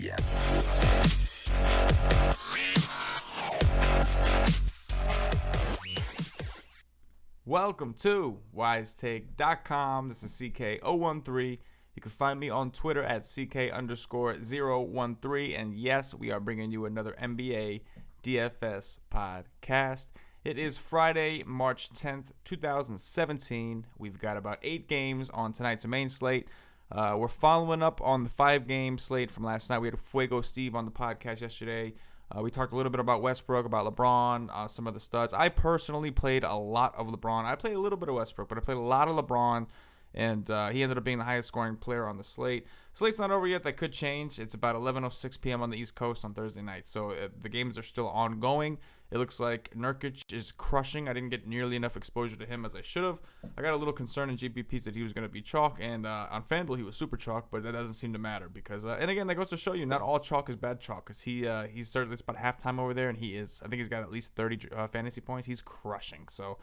begin. Welcome to wisetake.com. This is CK013. You can find me on Twitter at CK_013. And yes, we are bringing you another NBA DFS podcast. It is Friday, March 10th, 2017. We've got about 8 games on tonight's main slate. We're following up on the 5-game slate from last night. We had Fuego Steve on the podcast yesterday. We talked a little bit about Westbrook, about LeBron, some of the studs. I personally played a lot of LeBron. I played a little bit of Westbrook, but I played a lot of LeBron, and he ended up being the highest scoring player on the slate. Slate's not over yet. That could change. It's about 11:06 p.m. on the East Coast on Thursday night, so the games are still ongoing. It looks like Nurkic is crushing. I didn't get nearly enough exposure to him as I should have. I got a little concerned in GPPs that he was going to be chalk, and on FanDuel he was super chalk, but that doesn't seem to matter because, and again, that goes to show you not all chalk is bad chalk because he's certainly, it's about halftime over there, and I think he's got at least 30 fantasy points. He's crushing. So,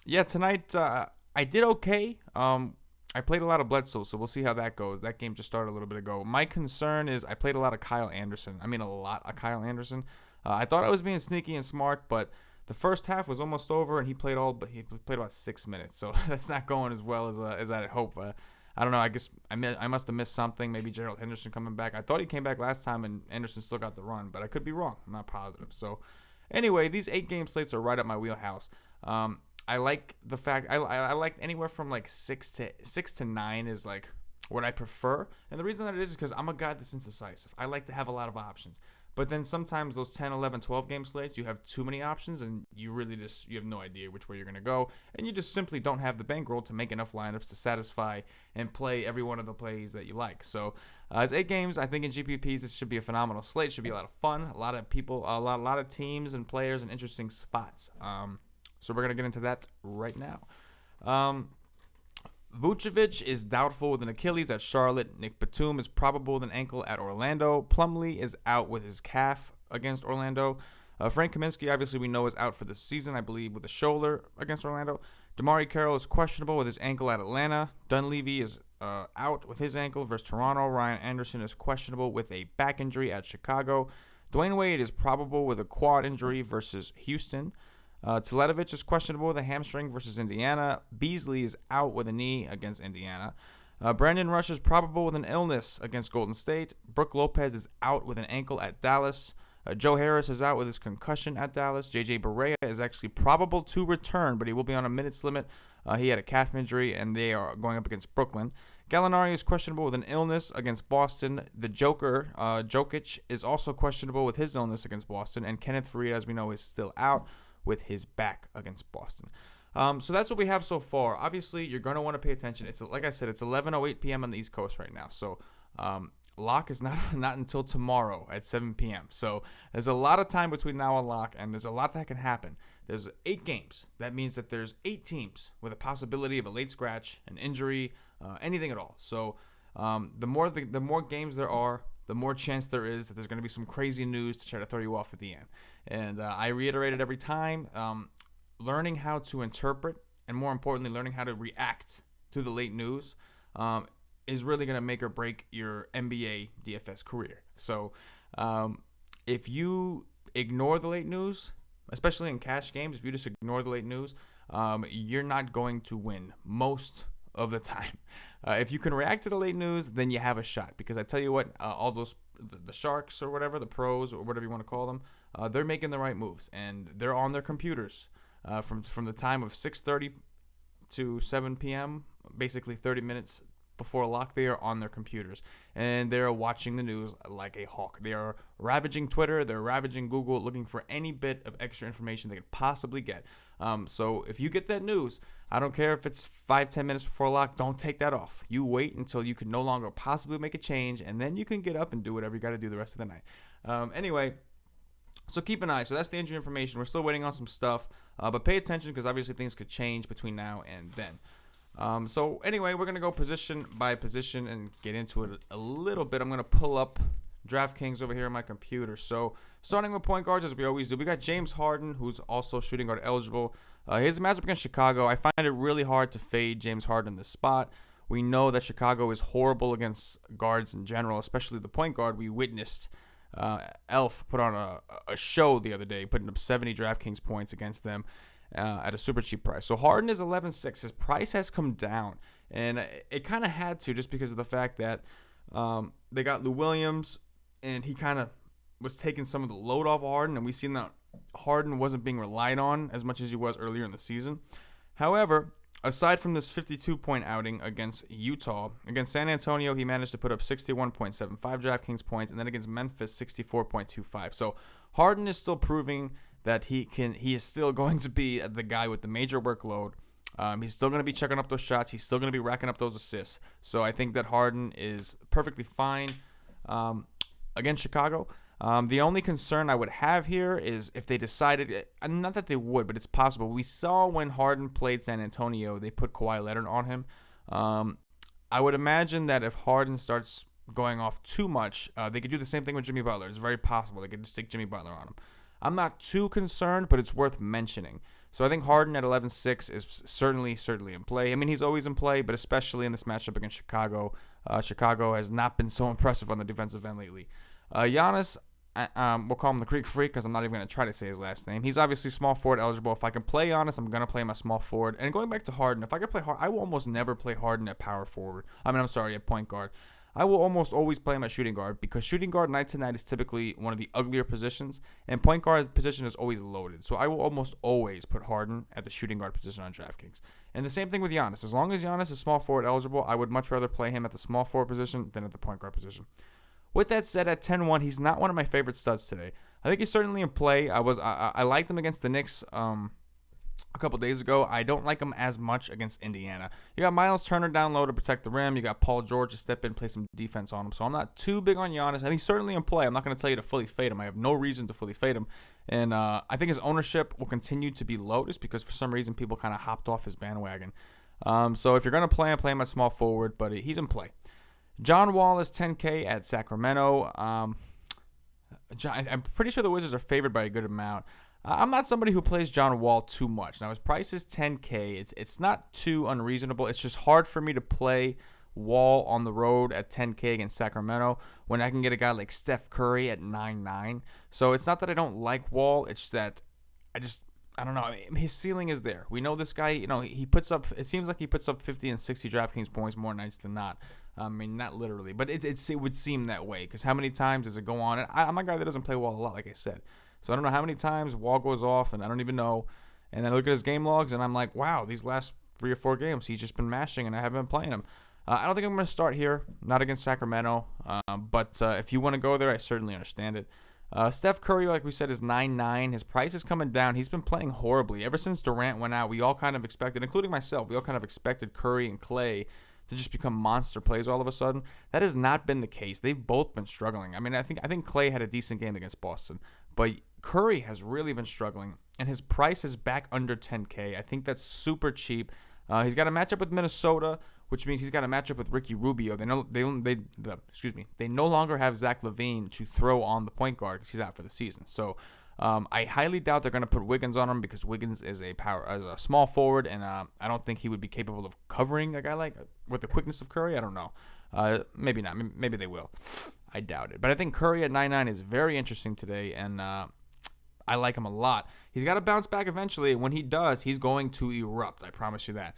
yeah, tonight I did okay. I played a lot of Bledsoe, so we'll see how that goes. That game just started a little bit ago. My concern is I played a lot of Kyle Anderson. I mean, a lot of Kyle Anderson. I thought I was being sneaky and smart, but the first half was almost over, and he played about 6 minutes. So that's not going as well as I'd hope. I don't know. I guess I must have missed something. Maybe Gerald Henderson coming back. I thought he came back last time, and Anderson still got the run, but I could be wrong. I'm not positive. So anyway, these 8-game slates are right up my wheelhouse. I like the fact I like anywhere from like 6 to 9 is like what I prefer, and the reason that it is because I'm a guy that's indecisive. I like to have a lot of options. But then sometimes those 10, 11, 12-game slates, you have too many options, and you have no idea which way you're going to go, and you just simply don't have the bankroll to make enough lineups to satisfy and play every one of the plays that you like. So as 8 games, I think in GPPs this should be a phenomenal slate. It should be a lot of fun, a lot of people, a lot of teams and players and interesting spots. So we're going to get into that right now. Vucevic is doubtful with an Achilles at Charlotte. Nick Batum is probable with an ankle at Orlando. Plumlee is out with his calf against Orlando. Frank Kaminsky, obviously we know, is out for the season, I believe, with a shoulder against Orlando. DeMarre Carroll is questionable with his ankle at Atlanta. Dunleavy is out with his ankle versus Toronto. Ryan Anderson is questionable with a back injury at Chicago. Dwayne Wade is probable with a quad injury versus Houston. Teletovic is questionable with a hamstring versus Indiana. Beasley is out with a knee against Indiana. Brandon Rush is probable with an illness against Golden State. Brook Lopez is out with an ankle at Dallas. Joe Harris is out with his concussion at Dallas. J.J. Barea is actually probable to return, but he will be on a minutes limit. He had a calf injury, and they are going up against Brooklyn. Gallinari is questionable with an illness against Boston. The Joker, Jokic, is also questionable with his illness against Boston. And Kenneth Faried, as we know, is still out with his back against Boston. So that's what we have so far. Obviously, you're going to want to pay attention. It's like I said, it's 11:08 p.m. on the East Coast right now. So lock is not until tomorrow at 7 p.m. So there's a lot of time between now and lock, and there's a lot that can happen. There's 8 games. That means that there's 8 teams with a possibility of a late scratch, an injury, anything at all. So the more games there are, the more chance there is that there's going to be some crazy news to try to throw you off at the end. And I reiterate it every time, learning how to interpret and, more importantly, learning how to react to the late news is really going to make or break your NBA DFS career. So if you ignore the late news, especially in cash games, if you just ignore the late news, you're not going to win most of the time. If you can react to the late news, then you have a shot. Because I tell you what, all those the sharks or whatever, the pros or whatever you want to call them, they're making the right moves, and they're on their computers from the time of 6:30 to 7 p.m. Basically 30 minutes before lock, they are on their computers, and they're watching the news like a hawk. They are ravaging Twitter, they're ravaging Google, looking for any bit of extra information they could possibly get. So if you get that news, I don't care if it's 5-10 minutes before lock, don't take that off. You wait until you can no longer possibly make a change, and then you can get up and do whatever you got to do the rest of the night. Anyway, so keep an eye. So that's the injury information. We're still waiting on some stuff, but pay attention because obviously things could change between now and then. So anyway, we're going to go position by position and get into it a little bit. I'm going to pull up DraftKings over here on my computer. So starting with point guards, as we always do, we got James Harden, who's also shooting guard eligible. Here's a matchup against Chicago. I find it really hard to fade James Harden in this spot. We know that Chicago is horrible against guards in general, especially the point guard. We witnessed Elf put on a show the other day, putting up 70 DraftKings points against them at a super cheap price. So Harden is 11.6. His price has come down, and it kind of had to just because of the fact that they got Lou Williams, and he kind of was taking some of the load off of Harden, and we seen that Harden wasn't being relied on as much as he was earlier in the season. However, aside from this 52-point outing against Utah, against San Antonio, he managed to put up 61.75 DraftKings points, and then against Memphis, 64.25. So Harden is still proving that he is still going to be the guy with the major workload. He's still going to be checking up those shots. He's still going to be racking up those assists. So I think that Harden is perfectly fine against Chicago. The only concern I would have here is if they decided, not that they would, but it's possible. We saw when Harden played San Antonio, they put Kawhi Leonard on him. I would imagine that if Harden starts going off too much, they could do the same thing with Jimmy Butler. It's very possible they could just stick Jimmy Butler on him. I'm not too concerned, but it's worth mentioning. So I think Harden at 11.6 is certainly in play. I mean, he's always in play, but especially in this matchup against Chicago. Chicago has not been so impressive on the defensive end lately. Giannis, we'll call him the Greek Freak because I'm not even going to try to say his last name. He's obviously small forward eligible. If I can play Giannis, I'm going to play my small forward. And going back to Harden, if I could play Harden, I will almost never play Harden at power forward. At point guard. I will almost always play him at shooting guard because shooting guard night to night is typically one of the uglier positions, and point guard position is always loaded. So I will almost always put Harden at the shooting guard position on DraftKings. And the same thing with Giannis. As long as Giannis is small forward eligible, I would much rather play him at the small forward position than at the point guard position. With that said, at 10-1, he's not one of my favorite studs today. I think he's certainly in play. I liked him against the Knicks a couple days ago. I don't like him as much against Indiana. You got Miles Turner down low to protect the rim. You got Paul George to step in, play some defense on him. So I'm not too big on Giannis. I think he's certainly in play. I'm not going to tell you to fully fade him. I have no reason to fully fade him. And I think his ownership will continue to be low just because for some reason people kind of hopped off his bandwagon. So if you're going to play him at small forward, but he's in play. John Wall is 10K at Sacramento. I'm pretty sure the Wizards are favored by a good amount. I'm not somebody who plays John Wall too much. Now, his price is 10K. It's not too unreasonable. It's just hard for me to play Wall on the road at 10K against Sacramento when I can get a guy like Steph Curry at 9.9. So it's not that I don't like Wall. It's that I don't know. I mean, his ceiling is there. We know this guy, he puts up, it seems like he puts up 50 and 60 DraftKings points more nights than not. I mean, not literally, but it would seem that way because how many times does it go on? And I'm a guy that doesn't play Wall a lot, like I said. So I don't know how many times Wall goes off, and I don't even know. And then I look at his game logs, and I'm like, wow, these last 3 or 4 games, he's just been mashing, and I haven't been playing him. I don't think I'm going to start here, not against Sacramento. But if you want to go there, I certainly understand it. Steph Curry, like we said, is 9.9. His price is coming down. He's been playing horribly. Ever since Durant went out, we all kind of expected, including myself, we all kind of expected Curry and Clay to just become monster plays all of a sudden. That has not been the case. They've both been struggling. I mean, I think Clay had a decent game against Boston, but Curry has really been struggling, and his price is back under 10K. I think that's super cheap. He's got a matchup with Minnesota, which means he's got a matchup with Ricky Rubio. They no longer have Zach LaVine to throw on the point guard because he's out for the season. So I highly doubt they're going to put Wiggins on him because Wiggins is a small forward, and I don't think he would be capable of covering a guy with the quickness of Curry. I don't know. Maybe not. Maybe they will. I doubt it. But I think Curry at 9.9 is very interesting today, and I like him a lot. He's got to bounce back eventually. When he does, he's going to erupt. I promise you that.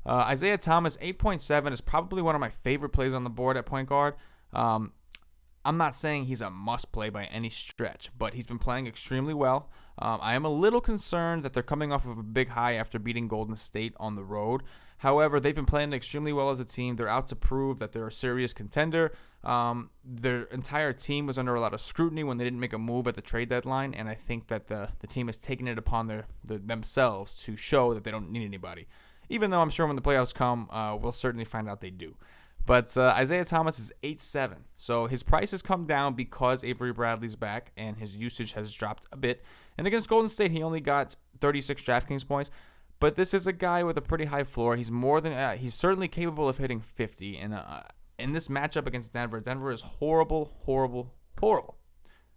Isaiah Thomas, 8.7 is probably one of my favorite plays on the board at point guard. I'm not saying he's a must-play by any stretch, but he's been playing extremely well. I am a little concerned that they're coming off of a big high after beating Golden State on the road. However, they've been playing extremely well as a team. They're out to prove that they're a serious contender. Their entire team was under a lot of scrutiny when they didn't make a move at the trade deadline, and I think that the team has taken it upon themselves to show that they don't need anybody. Even though I'm sure when the playoffs come, we'll certainly find out they do. But Isaiah Thomas is 8.7. So his price has come down because Avery Bradley's back and his usage has dropped a bit. And against Golden State, he only got 36 DraftKings points. But this is a guy with a pretty high floor. He's he's certainly capable of hitting 50. And in this matchup against Denver is horrible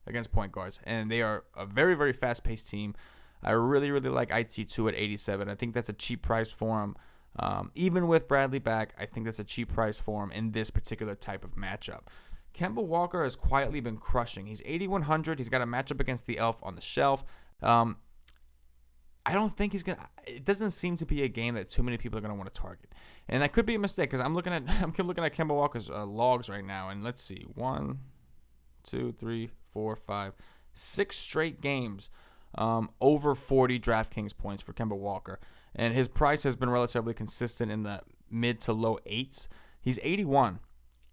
against point guards. And they are a very, very fast-paced team. I really, really like IT2 at 87. I think that's a cheap price for him. Even with Bradley back, I think that's a cheap price for him in this particular type of matchup. Kemba Walker has quietly been crushing. He's 8,100. He's got a matchup against the Elf on the shelf. I don't think he's going to – it doesn't seem to be a game that too many people are going to want to target. And that could be a mistake because I'm looking at Kemba Walker's logs right now. And let's see. 1, 2, 3, 4, 5, 6 straight games over 40 DraftKings points for Kemba Walker. And his price has been relatively consistent in the mid to low 8s. He's 81.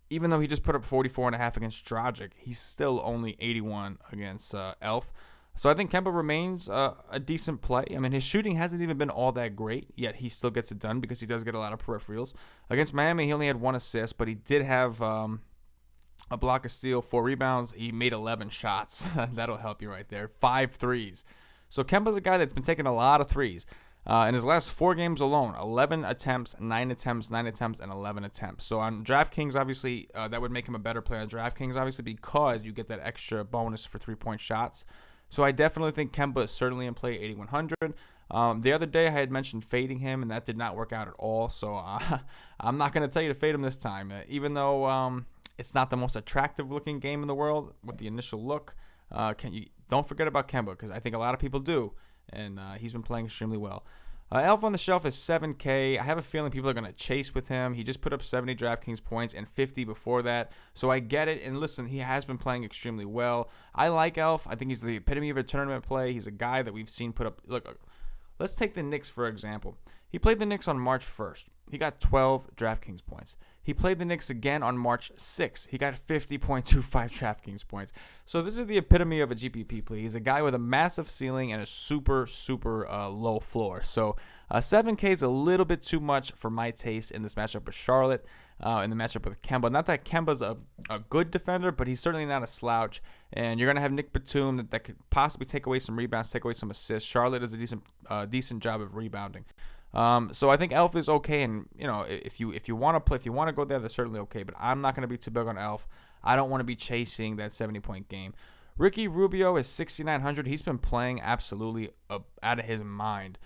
Even though he just put up 44.5 against Dragic, he's still only 81 against Elf. So I think Kemba remains a decent play. I mean, his shooting hasn't even been all that great, yet he still gets it done because he does get a lot of peripherals. Against Miami, he only had 1 assist, but he did have a block, a steal, 4 rebounds. He made 11 shots. That'll help you right there. 5 threes. So Kemba's a guy that's been taking a lot of threes. In his last 4 games alone, 11 attempts, 9 attempts, 9 attempts, and 11 attempts. So on DraftKings, obviously, that would make him a better player on DraftKings, obviously, because you get that extra bonus for 3-point shots. So I definitely think Kemba is certainly in play 8,100. The other day I had mentioned fading him, and that did not work out at all. So I'm not going to tell you to fade him this time. Even though it's not the most attractive-looking game in the world with the initial look, don't forget about Kemba because I think a lot of people do, and he's been playing extremely well. Elf on the shelf is 7K. I have a feeling people are going to chase with him. He just put up 70 DraftKings points and 50 before that. So I get it. And listen, he has been playing extremely well. I like Elf. I think he's the epitome of a tournament play. He's a guy that we've seen put up. Look, let's take the Knicks, for example. He played the Knicks on March 1st. He got 12 DraftKings points. He played the Knicks again on March 6th. He got 50.25 DraftKings points. So this is the epitome of a GPP play. He's a guy with a massive ceiling and a super, super low floor. So 7K is a little bit too much for my taste in this matchup with Charlotte, in the matchup with Kemba. Not that Kemba's a good defender, but he's certainly not a slouch. And you're going to have Nick Batum that could possibly take away some rebounds, take away some assists. Charlotte does a decent job of rebounding. So I think Elf is okay, and if you want to play, if you want to go there, that's certainly okay. But I'm not going to be too big on Elf. I don't want to be chasing that 70-point game. Ricky Rubio is 6,900. He's been playing absolutely out of his mind.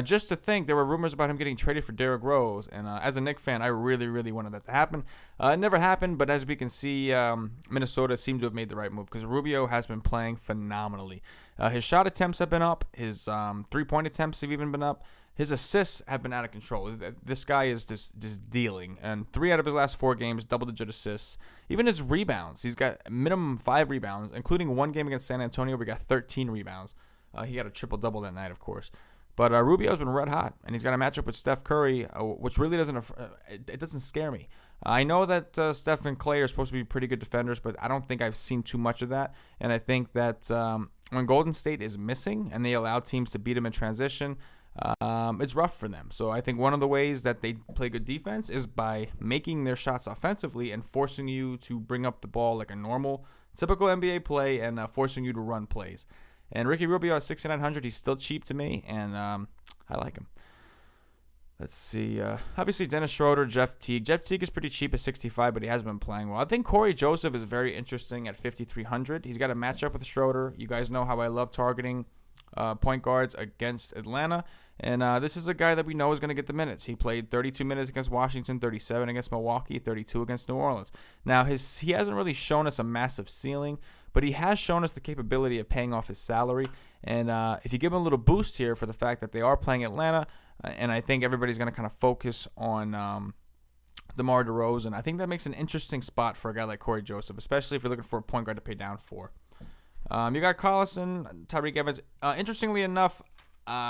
Just to think, there were rumors about him getting traded for Derrick Rose, and as a Knicks fan, I really, really wanted that to happen. It never happened, but as we can see, Minnesota seemed to have made the right move because Rubio has been playing phenomenally. His shot attempts have been up. His 3-point attempts have even been up. His assists have been out of control. This guy is just dealing. And 3 out of his last 4 games, double-digit assists. Even his rebounds. He's got minimum 5 rebounds, including one game against San Antonio where he got 13 rebounds. He had a triple-double that night, of course. But Rubio's been red hot, and he's got a matchup with Steph Curry, which really doesn't scare me. I know that Steph and Clay are supposed to be pretty good defenders, but I don't think I've seen too much of that. And I think that when Golden State is missing and they allow teams to beat them in transition, it's rough for them. So I think one of the ways that they play good defense is by making their shots offensively and forcing you to bring up the ball like a normal, typical NBA play and forcing you to run plays. And Ricky Rubio at 6,900, he's still cheap to me, and I like him. Let's see. Obviously, Dennis Schroeder, Jeff Teague. Jeff Teague is pretty cheap at 65, but he has been playing well. I think Corey Joseph is very interesting at 5,300. He's got a matchup with Schroeder. You guys know how I love targeting point guards against Atlanta. And this is a guy that we know is going to get the minutes. He played 32 minutes against Washington, 37 against Milwaukee, 32 against New Orleans. Now, he hasn't really shown us a massive ceiling, but he has shown us the capability of paying off his salary. And if you give him a little boost here for the fact that they are playing Atlanta, and I think everybody's going to kind of focus on DeMar DeRozan, I think that makes an interesting spot for a guy like Corey Joseph, especially if you're looking for a point guard to pay down for. You got Collison, Tyreek Evans. Interestingly enough,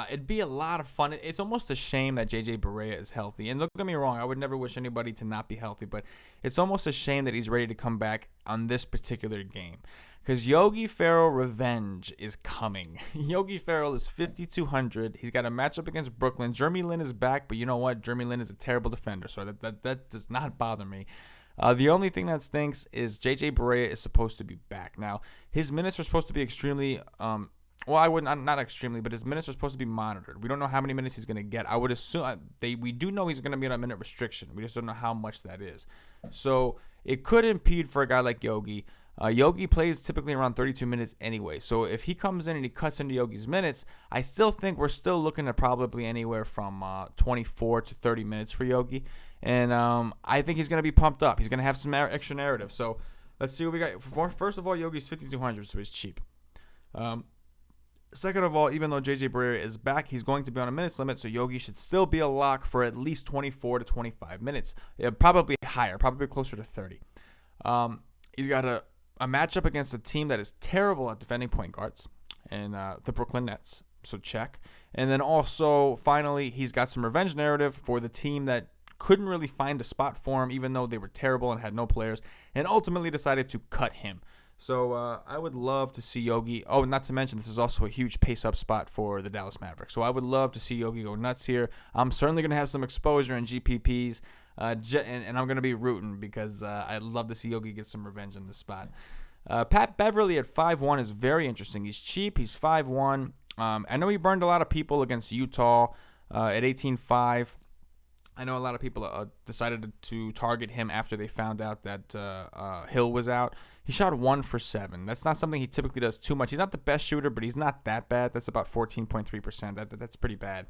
it'd be a lot of fun. It's almost a shame that J.J. Barea is healthy. And don't get me wrong, I would never wish anybody to not be healthy, but it's almost a shame that he's ready to come back on this particular game. Because Yogi Ferrell revenge is coming. Yogi Ferrell is 5,200. He's got a matchup against Brooklyn. Jeremy Lin is back, but you know what? Jeremy Lin is a terrible defender, so that does not bother me. The only thing that stinks is J.J. Barea is supposed to be back. Now, his minutes are supposed to be extremely not extremely, but his minutes are supposed to be monitored. We don't know how many minutes he's going to get. I would assume we do know he's going to be on a minute restriction. We just don't know how much that is. So it could impede for a guy like Yogi. Yogi plays typically around 32 minutes anyway. So if he comes in and he cuts into Yogi's minutes, I still think we're still looking at probably anywhere from 24 to 30 minutes for Yogi. And I think he's going to be pumped up. He's going to have some extra narrative. So let's see what we got. First of all, Yogi's 5,200, so he's cheap. Second of all, even though JJ Barea is back, he's going to be on a minutes limit, so Yogi should still be a lock for at least 24 to 25 minutes. Yeah, probably higher, probably closer to 30. He's got a matchup against a team that is terrible at defending point guards, and the Brooklyn Nets, so check. And then also, finally, he's got some revenge narrative for the team that couldn't really find a spot for him, even though they were terrible and had no players, and ultimately decided to cut him. So I would love to see Yogi. Oh, not to mention, this is also a huge pace-up spot for the Dallas Mavericks. So I would love to see Yogi go nuts here. I'm certainly going to have some exposure in GPPs, and I'm going to be rooting because I'd love to see Yogi get some revenge in this spot. Pat Beverly at 5-1 is very interesting. He's cheap. He's 5-1. I know he burned a lot of people against Utah at 18-5. I know a lot of people decided to target him after they found out that Hill was out. He shot 1 for 7. That's not something he typically does too much. He's not the best shooter, but he's not that bad. That's about 14.3%. That's pretty bad.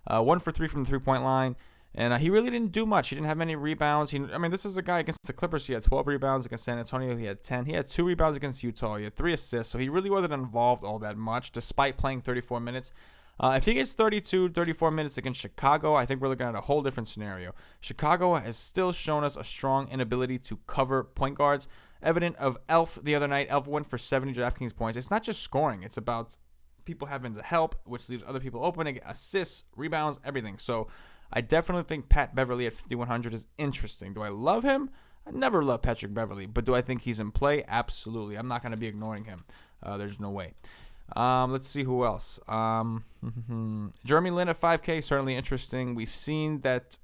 1 for 3 from the three-point line. And he really didn't do much. He didn't have many rebounds. This is a guy against the Clippers. He had 12 rebounds. Against San Antonio, he had 10. He had 2 rebounds against Utah. He had 3 assists. So he really wasn't involved all that much, despite playing 34 minutes. If he gets 32, 34 minutes against Chicago, I think we're looking at a whole different scenario. Chicago has still shown us a strong inability to cover point guards. Evident of Elf the other night. Elf went for 70 DraftKings points. It's not just scoring. It's about people having to help, which leaves other people open, assists, rebounds, everything. So I definitely think Pat Beverly at 5,100 is interesting. Do I love him? I never loved Patrick Beverly, but do I think he's in play? Absolutely. I'm not going to be ignoring him. There's no way. Let's see who else. Jeremy Lin at 5K, certainly interesting. We've seen that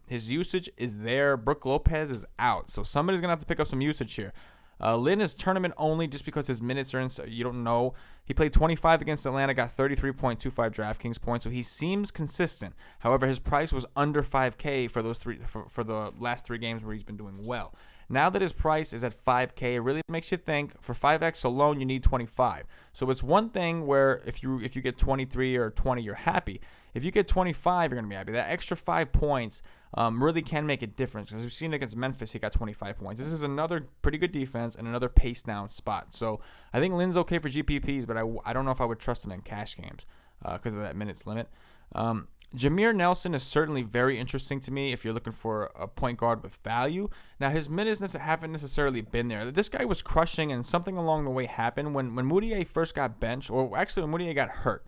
his usage is there. Brook Lopez is out, so somebody's going to have to pick up some usage here. Lin is tournament only just because his minutes are in. So you don't know. He played 25 against Atlanta, got 33.25 DraftKings points, so he seems consistent. However, his price was under 5K for those for the last 3 games where he's been doing well. Now that his price is at 5K, it really makes you think for 5X alone you need 25. So it's one thing where if you get 23 or 20, you're happy. If you get 25, you're going to be happy. That extra 5 points really can make a difference because we've seen against Memphis, he got 25 points. This is another pretty good defense and another pace down spot. So I think Lin's okay for GPPs, but I don't know if I would trust him in cash games because of that minutes limit. Jameer Nelson is certainly very interesting to me if you're looking for a point guard with value. Now, his minutes haven't necessarily been there. This guy was crushing, and something along the way happened. When Moutier first got benched, or actually when Moutier got hurt,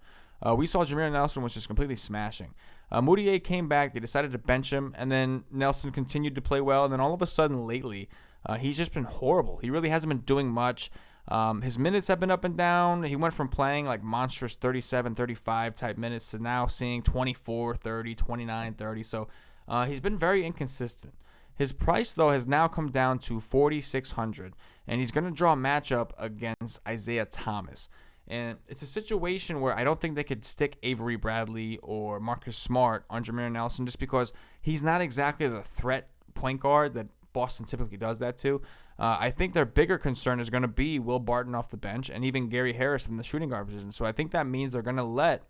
we saw Jameer Nelson was just completely smashing. Moutier came back. They decided to bench him, and then Nelson continued to play well. And then all of a sudden lately, he's just been horrible. He really hasn't been doing much. His minutes have been up and down. He went from playing like monstrous 37, 35 type minutes to now seeing 24, 30, 29, 30. So he's been very inconsistent. His price, though, has now come down to 4,600, and he's going to draw a matchup against Isaiah Thomas. And it's a situation where I don't think they could stick Avery Bradley or Marcus Smart on Jameer Nelson just because he's not exactly the threat point guard that Boston typically does that to. I think their bigger concern is going to be Will Barton off the bench and even Gary Harris in the shooting guard position. So I think that means they're going to let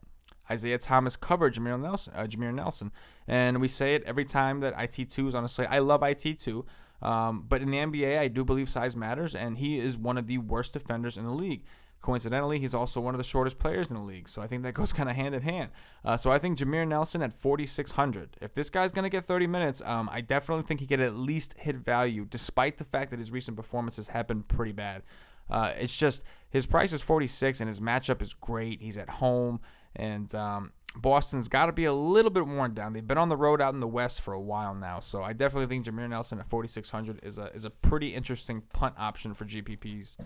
Isaiah Thomas cover Jameer Nelson. And we say it every time that IT2 is on a slate. I love IT2, but in the NBA, I do believe size matters, and he is one of the worst defenders in the league. Coincidentally, he's also one of the shortest players in the league, so I think that goes kind of hand in hand. So I think Jameer Nelson at 4,600. If this guy's going to get 30 minutes, I definitely think he could at least hit value, despite the fact that his recent performances have been pretty bad. It's just his price is 46, and his matchup is great. He's at home, and Boston's got to be a little bit worn down. They've been on the road out in the West for a while now, so I definitely think Jameer Nelson at 4,600 is a pretty interesting punt option for GPPs.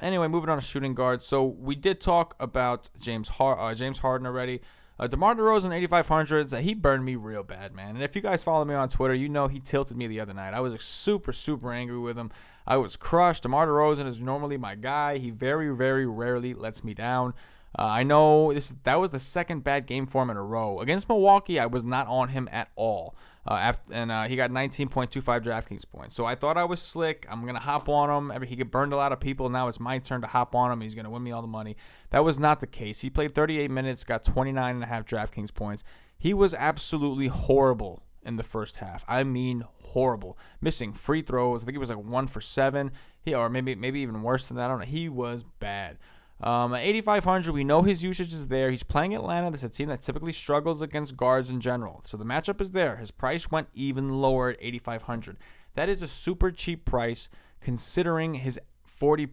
Anyway, moving on to shooting guards. So we did talk about James Harden already. DeMar DeRozan, 8,500. He burned me real bad, man. And if you guys follow me on Twitter, you know he tilted me the other night. I was super, super angry with him. I was crushed. DeMar DeRozan is normally my guy. He very, very rarely lets me down. I know that was the second bad game for him in a row. Against Milwaukee, I was not on him at all. He got 19.25 DraftKings points. So I thought I was slick. I'm going to hop on him. He could burn a lot of people. Now it's my turn to hop on him. He's going to win me all the money. That was not the case. He played 38 minutes, got 29.5 DraftKings points. He was absolutely horrible in the first half. I mean horrible. Missing free throws. I think he was like 1 for 7. Or maybe even worse than that. I don't know. He was bad. At 8,500, we know his usage is there. He's playing Atlanta. That's a team that typically struggles against guards in general. So the matchup is there. His price went even lower at 8,500. That is a super cheap price considering his 40%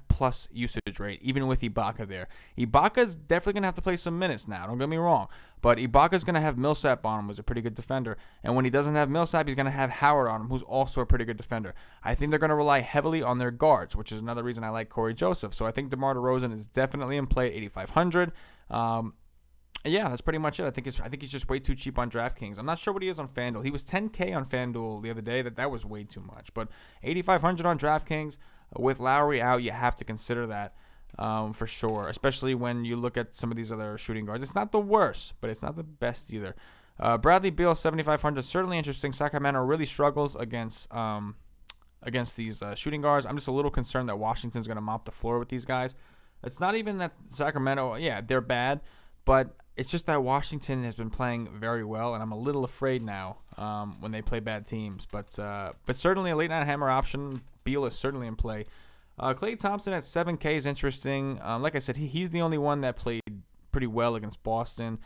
plus usage rate, even with Ibaka there. Ibaka's definitely going to have to play some minutes now. Don't get me wrong. But Ibaka's going to have Millsap on him, who's a pretty good defender. And when he doesn't have Millsap, he's going to have Howard on him, who's also a pretty good defender. I think they're going to rely heavily on their guards, which is another reason I like Corey Joseph. So I think DeMar DeRozan is definitely in play at 8,500. Yeah, that's pretty much it. I think he's just way too cheap on DraftKings. I'm not sure what he is on FanDuel. He was 10K on FanDuel the other day. That was way too much. But 8,500 on DraftKings with Lowry out, you have to consider that. For sure, especially when you look at some of these other shooting guards. It's not the worst, but it's not the best either. Bradley Beal, 7,500, certainly interesting. Sacramento really struggles against these shooting guards. I'm just a little concerned that Washington's going to mop the floor with these guys. It's not even that Sacramento, yeah, they're bad, but it's just that Washington has been playing very well, and I'm a little afraid now when they play bad teams. But certainly a late night hammer option. Beal is certainly in play. Klay Thompson at 7K is interesting. Like I said, he's the only one that played pretty well against Boston.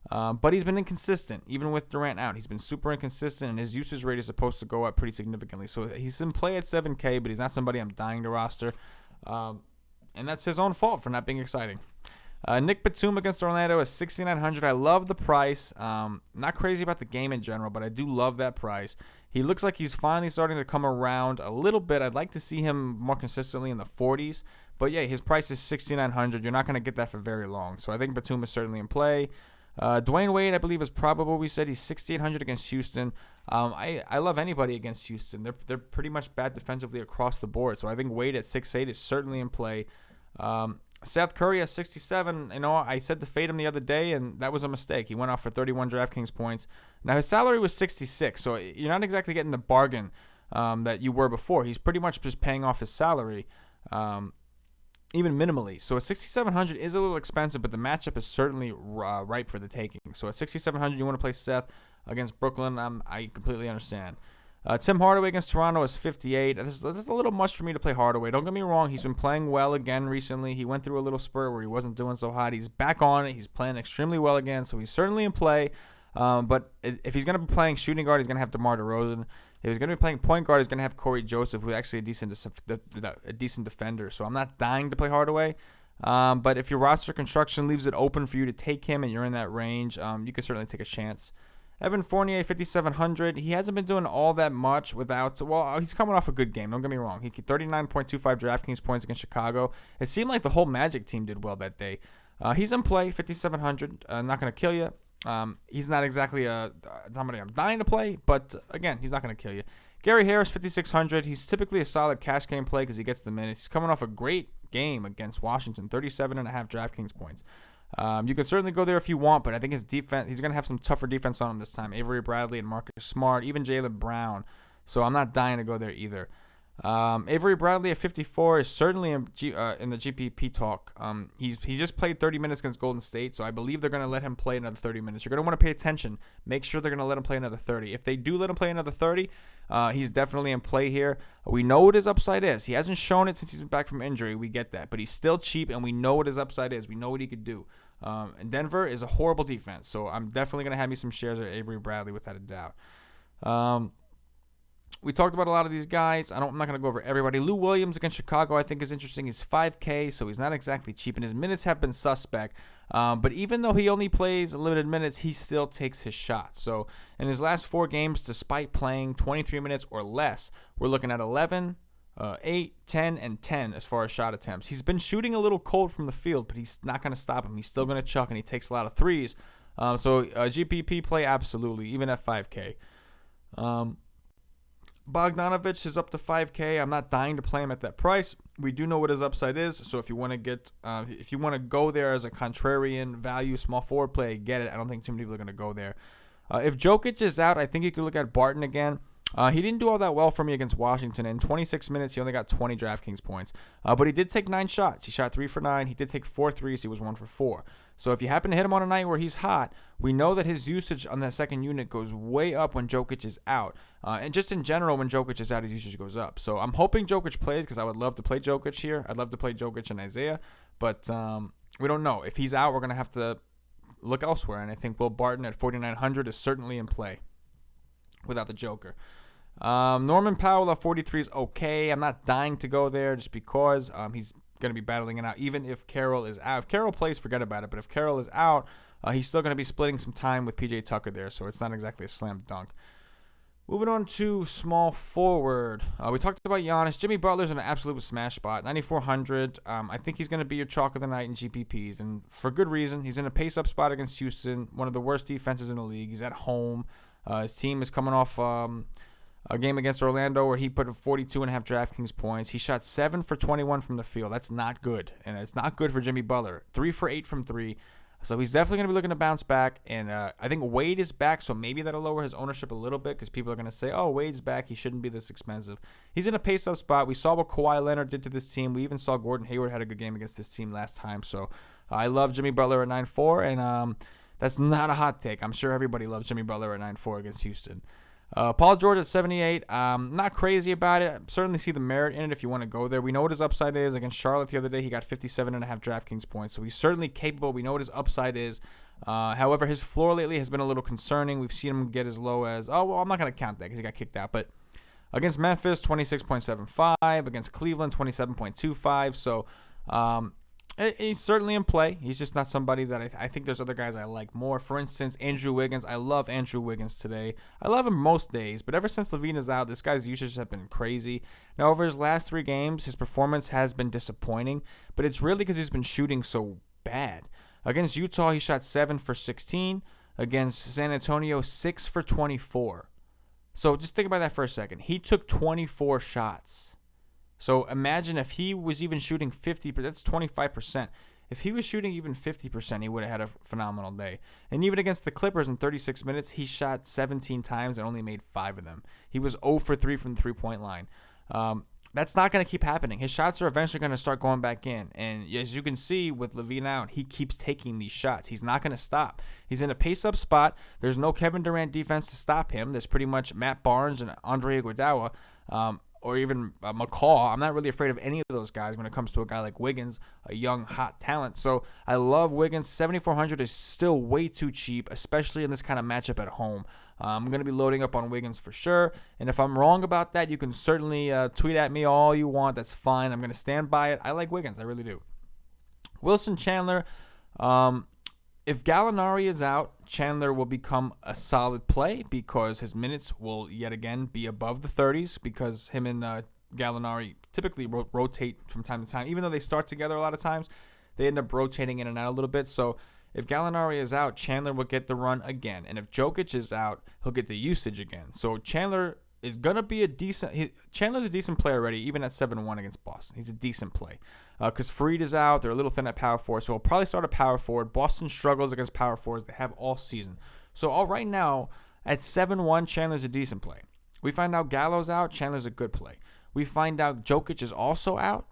But he's been inconsistent, even with Durant out. He's been super inconsistent, and his usage rate is supposed to go up pretty significantly. So he's in play at 7K, but he's not somebody I'm dying to roster. And that's his own fault for not being exciting. Nick Batum against Orlando is 6,900. I love the price. Not crazy about the game in general, but I do love that price. He looks like he's finally starting to come around a little bit. I'd like to see him more consistently in the 40s. But yeah, his price is 6,900. You're not going to get that for very long. So I think Batum is certainly in play. Dwayne Wade, I believe, is probable. We said he's 6,800 against Houston. I love anybody against Houston. They're pretty much bad defensively across the board. So I think Wade at 6,800 is certainly in play. Seth Curry at 67. You know, I said to fade him the other day, and that was a mistake. He went off for 31 DraftKings points. Now, his salary was 66, so you're not exactly getting the bargain that you were before. He's pretty much just paying off his salary, even minimally. So at 6,700 is a little expensive, but the matchup is certainly ripe for the taking. So at 6,700, you want to play Seth against Brooklyn. I completely understand. Tim Hardaway against Toronto is 58. This is a little much for me to play Hardaway. Don't get me wrong. He's been playing well again recently. He went through a little spurt where he wasn't doing so hot. He's back on it. He's playing extremely well again, so he's certainly in play. But if he's going to be playing shooting guard, he's going to have DeMar DeRozan. If he's going to be playing point guard, he's going to have Corey Joseph, who's actually a decent defender. So I'm not dying to play Hardaway. But if your roster construction leaves it open for you to take him and you're in that range, you can certainly take a chance. Evan Fournier, 5,700. He hasn't been doing all that much without. Well, he's coming off a good game. Don't get me wrong. He 39.25 DraftKings points against Chicago. It seemed like the whole Magic team did well that day. He's in play, 5,700. Not going to kill you. He's not exactly somebody I'm dying to play, but again, he's not going to kill you. Gary Harris, 5,600. He's typically a solid cash game play because he gets the minutes. He's coming off a great game against Washington, 37.5 DraftKings points. You can certainly go there if you want, but I think his defense, he's going to have some tougher defense on him this time. Avery Bradley and Marcus Smart, even Jaylen Brown. So I'm not dying to go there either. Avery Bradley at 54 is certainly in the GPP talk. He just played 30 minutes against Golden State, so I believe they're going to let him play another 30 minutes. You're going to want to pay attention. Make sure they're going to let him play another 30. If they do let him play another 30, he's definitely in play here. We know what his upside is. He hasn't shown it since he's been back from injury. We get that. But he's still cheap, and we know what his upside is. We know what he could do. And Denver is a horrible defense, so I'm definitely going to have me some shares of Avery Bradley without a doubt. We talked about a lot of these guys. I'm not going to go over everybody. Lou Williams against Chicago I think is interesting. He's 5K, so he's not exactly cheap, and his minutes have been suspect. But even though he only plays limited minutes, he still takes his shots. So in his last 4 games, despite playing 23 minutes or less, we're looking at 11, 8, 10, and 10 as far as shot attempts. He's been shooting a little cold from the field, but he's not going to stop him. He's still going to chuck, and he takes a lot of threes. So GPP play, absolutely, even at 5K. Bogdanovich is up to 5K. I'm not dying to play him at that price. We do know what his upside is, so if you want to go there as a contrarian value small forward play, get it. I don't think too many people are going to go there. If Jokic is out, I think you could look at Barton again. He didn't do all that well for me against Washington. In 26 minutes, he only got 20 DraftKings points. But he did take 9 shots. He shot 3 for 9. He did take 4 threes. He was 1 for 4. So if you happen to hit him on a night where he's hot, we know that his usage on that second unit goes way up when Jokic is out. And just in general, when Jokic is out, his usage goes up. So I'm hoping Jokic plays because I would love to play Jokic here. I'd love to play Jokic and Isaiah. But we don't know. If he's out, we're going to have to look elsewhere. And I think Will Barton at 4,900 is certainly in play without the Joker. Norman Powell at 43 is okay. I'm not dying to go there just because he's going to be battling it out. Even if Carroll is out. If Carroll plays, forget about it. But if Carroll is out, he's still going to be splitting some time with PJ Tucker there. So it's not exactly a slam dunk. Moving on to small forward. We talked about Giannis. Jimmy Butler's in an absolute smash spot. 9,400. I think he's going to be your chalk of the night in GPPs. And for good reason. He's in a pace-up spot against Houston. One of the worst defenses in the league. He's at home. His team is coming off a game against Orlando where he put 42.5 DraftKings points. He shot 7 for 21 from the field. That's not good. And it's not good for Jimmy Butler. 3 for 8 from 3. So he's definitely going to be looking to bounce back. And I think Wade is back, so maybe that'll lower his ownership a little bit because people are going to say, oh, Wade's back. He shouldn't be this expensive. He's in a pace-up spot. We saw what Kawhi Leonard did to this team. We even saw Gordon Hayward had a good game against this team last time. So I love Jimmy Butler at 9.4, and that's not a hot take. I'm sure everybody loves Jimmy Butler at 9.4 against Houston. Paul George at 78. Not crazy about it. Certainly see the merit in it if you want to go there. We know what his upside is. Against Charlotte the other day, he got 57.5 DraftKings points. So he's certainly capable. We know what his upside is. However, his floor lately has been a little concerning. We've seen him get as low as, I'm not going to count that because he got kicked out. But against Memphis, 26.75. Against Cleveland, 27.25. So he's certainly in play. He's just not somebody that I think there's other guys I like more. For instance, Andrew Wiggins. I love Andrew Wiggins today. I love him most days, but ever since LaVine is out, this guy's usage has been crazy. Now, over his last 3 games, his performance has been disappointing, but it's really because he's been shooting so bad. Against Utah, he shot 7 for 16. Against San Antonio, 6 for 24. So just think about that for a second. He took 24 shots. So imagine if he was even shooting 50%, that's 25%. If he was shooting even 50%, he would have had a phenomenal day. And even against the Clippers in 36 minutes, he shot 17 times and only made 5 of them. He was 0 for 3 from the three-point line. That's not going to keep happening. His shots are eventually going to start going back in. And as you can see with LaVine out, he keeps taking these shots. He's not going to stop. He's in a pace-up spot. There's no Kevin Durant defense to stop him. There's pretty much Matt Barnes and Andre Iguodala. Or even McCaw. I'm not really afraid of any of those guys when it comes to a guy like Wiggins, a young, hot talent. So I love Wiggins. 7,400 is still way too cheap, especially in this kind of matchup at home. I'm going to be loading up on Wiggins for sure. And if I'm wrong about that, you can certainly tweet at me all you want. That's fine. I'm going to stand by it. I like Wiggins. I really do. Wilson Chandler. If Gallinari is out, Chandler will become a solid play because his minutes will yet again be above the 30s because him and Gallinari typically rotate from time to time. Even though they start together a lot of times, they end up rotating in and out a little bit. So if Gallinari is out, Chandler will get the run again. And if Jokic is out, he'll get the usage again. So Chandler is going to be a decent – Chandler's a decent play already, even at 7-1 against Boston. He's a decent play. Because Freed is out. They're a little thin at power forward, so he'll probably start a power forward. Boston struggles against power forwards. They have all season. So right now, at 7-1, Chandler's a decent play. We find out Gallo's out. Chandler's a good play. We find out Jokic is also out.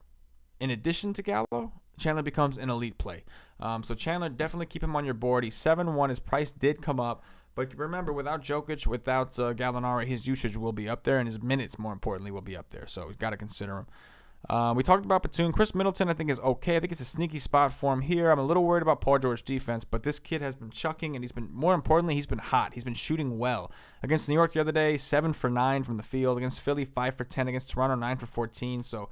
In addition to Gallo, Chandler becomes an elite play. So Chandler, definitely keep him on your board. He's 7-1. His price did come up. But remember, without Jokic, without Gallinari, his usage will be up there, and his minutes, more importantly, will be up there. So we've got to consider him. We talked about Batum. Chris Middleton, I think, is okay. I think it's a sneaky spot for him here. I'm a little worried about Paul George defense, but this kid has been chucking, and he's been, more importantly, he's been hot. He's been shooting well. Against New York the other day, 7 for 9 from the field. Against Philly, 5 for 10. Against Toronto, 9 for 14. So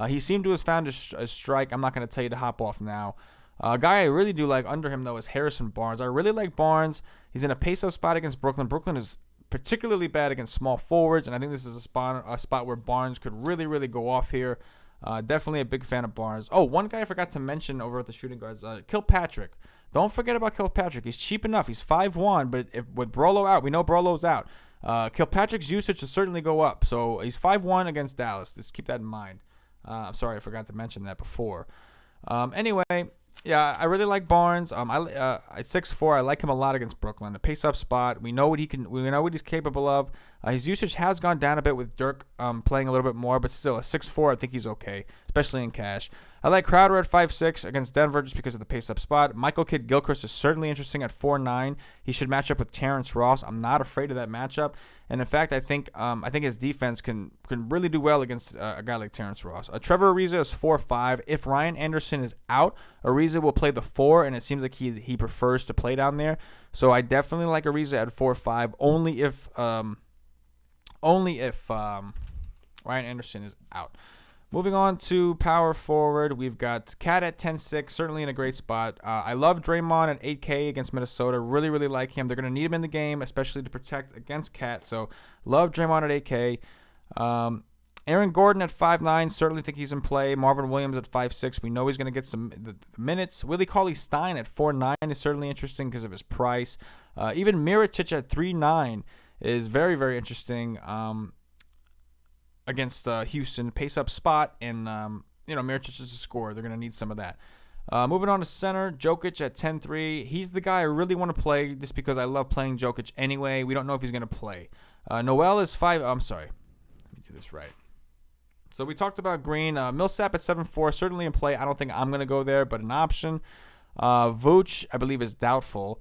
he seemed to have found a strike. I'm not going to tell you to hop off now. A guy I really do like under him, though, is Harrison Barnes. I really like Barnes. He's in a pace-up spot against Brooklyn. Brooklyn is particularly bad against small forwards, and I think this is a spot where Barnes could really, really go off here. Definitely a big fan of Barnes. Oh, one guy I forgot to mention over at the shooting guards, Kilpatrick. Don't forget about Kilpatrick. He's cheap enough. He's 5'1", but with Brolo out, we know Brolo's out. Kilpatrick's usage will certainly go up. So he's 5'1" against Dallas. Just keep that in mind. I'm sorry, I forgot to mention that before. Anyway, Yeah, I really like Barnes. At 6'4", I like him a lot against Brooklyn. The pace-up spot, we know what he can. We know what he's capable of. His usage has gone down a bit with Dirk playing a little bit more, but still, at 6'4", I think he's okay, especially in cash. I like Crowder at 5'6" against Denver just because of the pace-up spot. Michael Kidd-Gilchrist is certainly interesting at 4'9". He should match up with Terrence Ross. I'm not afraid of that matchup. And in fact, I think his defense can really do well against a guy like Terrence Ross. Trevor Ariza is 4'5". If Ryan Anderson is out, Ariza will play the 4, and it seems like he prefers to play down there. So I definitely like Ariza at 4'5", only if Ryan Anderson is out. Moving on to power forward, we've got Cat at 10'6", certainly in a great spot. I love Draymond at 8K against Minnesota. Really, really like him. They're going to need him in the game, especially to protect against Cat. So love Draymond at 8K. Aaron Gordon at 5'9", certainly think he's in play. Marvin Williams at 5'6", we know he's going to get some the minutes. Willie Cauley-Stein at 4'9" is certainly interesting because of his price. Even Mirotic at 3'9" is very, very interesting against Houston. Pace-up spot, and Mirotic is a scorer. They're going to need some of that. Moving on to center, Jokic at 10'3". He's the guy I really want to play just because I love playing Jokic anyway. We don't know if he's going to play. Noel is 5. I'm sorry. Let me do this right. So we talked about Green. Millsap at 7'4", certainly in play. I don't think I'm going to go there, but an option. Vooch, I believe, is doubtful.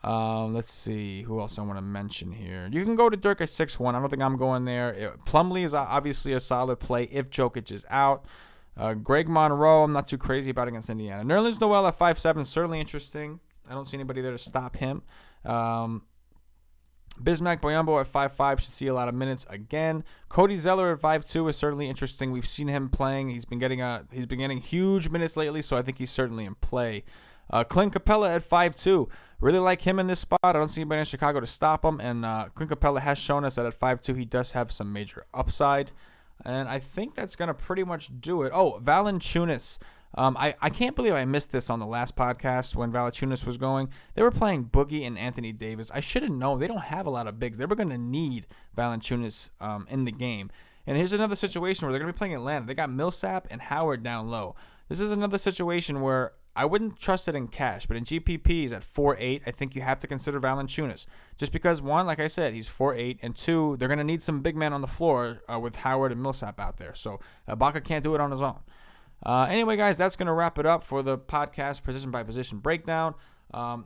Let's see who else I want to mention here. You can go to Dirk at 6'1". I don't think I'm going there. Plumlee is obviously a solid play if Jokic is out. Greg Monroe, I'm not too crazy about against Indiana. Nerlens Noel at 5'7", certainly interesting. I don't see anybody there to stop him. Bismack Biyombo at 5'5" should see a lot of minutes again. Cody Zeller at 5'2" is certainly interesting. We've seen him playing. He's been getting huge minutes lately, so I think he's certainly in play. Clint Capella at 5'2". Really like him in this spot. I don't see anybody in Chicago to stop him, and Clint Capella has shown us that at 5'2" he does have some major upside. And I think that's going to pretty much do it. Oh, Valanciunas. I can't believe I missed this on the last podcast when Valanciunas was going. They were playing Boogie and Anthony Davis. I should have known. They don't have a lot of bigs. They were going to need Valanciunas in the game. And here's another situation where they're going to be playing Atlanta. They got Millsap and Howard down low. This is another situation where I wouldn't trust it in cash, but in GPPs at 4.8, I think you have to consider Valanciunas. Just because, one, like I said, he's 4.8, and two, they're going to need some big men on the floor with Howard and Millsap out there. So Ibaka can't do it on his own. Anyway, guys, that's going to wrap it up for the podcast position-by-position breakdown.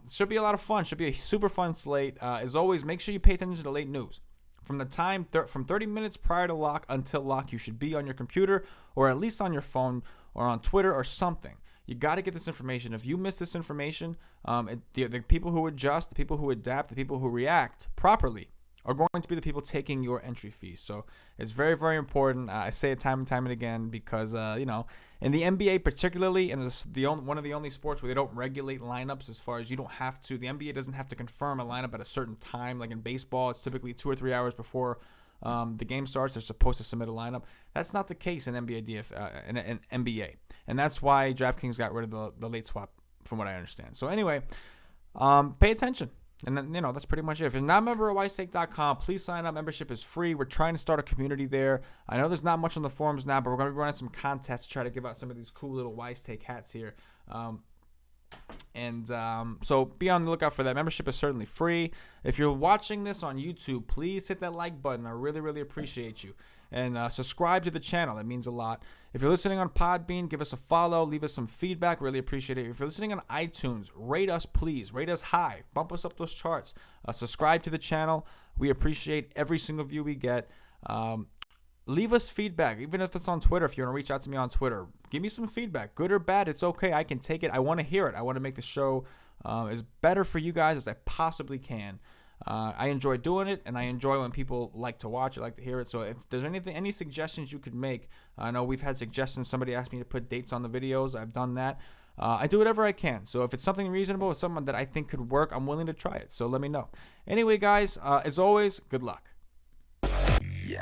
Should be a lot of fun. Should be a super fun slate. As always, make sure you pay attention to the late news. From the time from 30 minutes prior to lock until lock, you should be on your computer or at least on your phone or on Twitter or something. You got to get this information. If you miss this information, the people who adjust, the people who adapt, the people who react properly are going to be the people taking your entry fees. So it's very, very important. I say it time and time and again because, in the NBA particularly, and it's one of the only sports where they don't regulate lineups as far as you don't have to. The NBA doesn't have to confirm a lineup at a certain time. Like in baseball, it's typically 2 or 3 hours before the game starts. They're supposed to submit a lineup. That's not the case in NBA in NBA. And that's why DraftKings got rid of the late swap, from what I understand. So anyway, pay attention. And then, that's pretty much it. If you're not a member of wisestake.com, please sign up. Membership is free. We're trying to start a community there. I know there's not much on the forums now, but we're going to be running some contests to try to give out some of these cool little Wisestake hats here. So be on the lookout for that. Membership is certainly free. If you're watching this on YouTube, please hit that like button. I really, really appreciate you. And subscribe to the channel. That means a lot. If you're listening on Podbean, give us a follow. Leave us some feedback. Really appreciate it. If you're listening on iTunes, rate us, please. Rate us high. Bump us up those charts. Subscribe to the channel. We appreciate every single view we get. Leave us feedback, even if it's on Twitter. If you want to reach out to me on Twitter, give me some feedback. Good or bad, it's okay. I can take it. I want to hear it. I want to make the show as better for you guys as I possibly can. I enjoy doing it, and I enjoy when people like to watch it, like to hear it. So if there's any suggestions you could make, I know we've had suggestions. Somebody asked me to put dates on the videos. I've done that. I do whatever I can. So if it's something reasonable, it's something that I think could work, I'm willing to try it. So let me know. Anyway, guys, as always, good luck. Yeah.